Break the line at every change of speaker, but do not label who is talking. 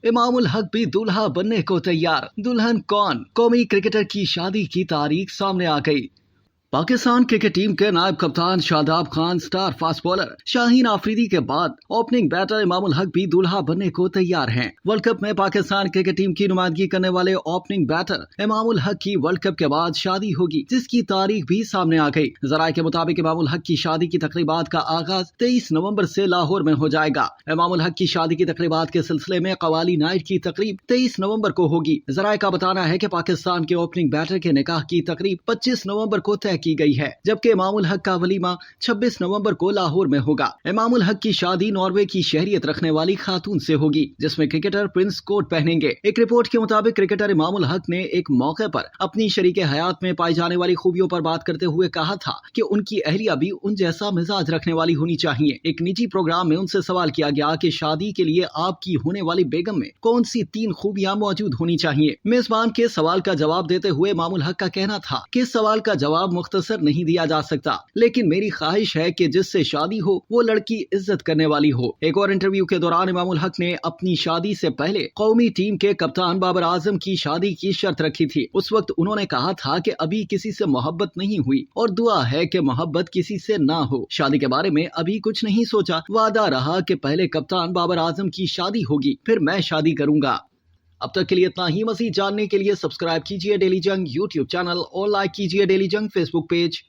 इमाम उल हक भी दूल्हा बनने को तैयार। दुल्हन कौन? कौमी क्रिकेटर की शादी की तारीख सामने आ गई। पाकिस्तान क्रिकेट टीम के नायब कप्तान Shadab Khan star fast bowler Shaheen Afridi के बाद ओपनिंग बैटर इमाम उल हक भी दूल्हा बनने को तैयार हैं। वर्ल्ड कप में पाकिस्तान क्रिकेट टीम की नुमाइंदगी करने वाले ओपनिंग बैटर इमाम उल हक की वर्ल्ड कप के बाद शादी होगी, जिसकी तारीख भी सामने आ गई। जराये के मुताबिक इमाम उल हक की शादी की तकरीबात का आगाज 23 नवंबर से लाहौर में हो जाएगा। इमाम उल हक की शादी की तकरीबात के सिलसिले में कवाली नाइट की तकरीब 23 नवंबर को होगी। जराये का बताना है कि पाकिस्तान के ओपनिंग बैटर के निकाह की तकरीब 25 नवंबर को तय की गई है, जबकि इमाम उल हक का वलीमा 26 नवंबर को लाहौर में होगा। इमाम उल हक की शादी नॉर्वे की शहरियत रखने वाली खातून से होगी, जिसमें क्रिकेटर प्रिंस कोट पहनेंगे। एक रिपोर्ट के मुताबिक क्रिकेटर इमाम उल हक ने एक मौके पर अपनी शरीके हयात में पाई जाने वाली खूबियों पर बात करते हुए कहा था कि उनकी अहलिया भी उन जैसा मिजाज रखने वाली होनी चाहिए। एक निजी प्रोग्राम में उनसे सवाल किया गया कि शादी के लिए आपकी होने वाली बेगम में कौन सी 3 खूबियां मौजूद होनी चाहिए। मेजबान के सवाल का जवाब देते हुए इमाम उल हक का कहना था कि इस सवाल का जवाब मुख्तसर नहीं दिया जा सकता, लेकिन मेरी ख्वाहिश है कि जिससे शादी हो वो लड़की इज्जत करने वाली हो। एक और इंटरव्यू के दौरान इमाम उल हक ने अपनी शादी से पहले कौमी टीम के कप्तान बाबर आजम की शादी की शर्त रखी थी। उस वक्त उन्होंने कहा था कि अभी किसी से मोहब्बत नहीं हुई और दुआ है कि मोहब्बत किसी से ना हो। शादी के बारे में अभी कुछ नहीं सोचा। वादा रहा कि पहले कप्तान बाबर आजम की शादी होगी, फिर मैं शादी करूंगा। अब तक के लिए इतना ही। मज़ीद जानने के लिए सब्सक्राइब कीजिए डेली जंग यूट्यूब चैनल और लाइक कीजिए डेली जंग फेसबुक पेज।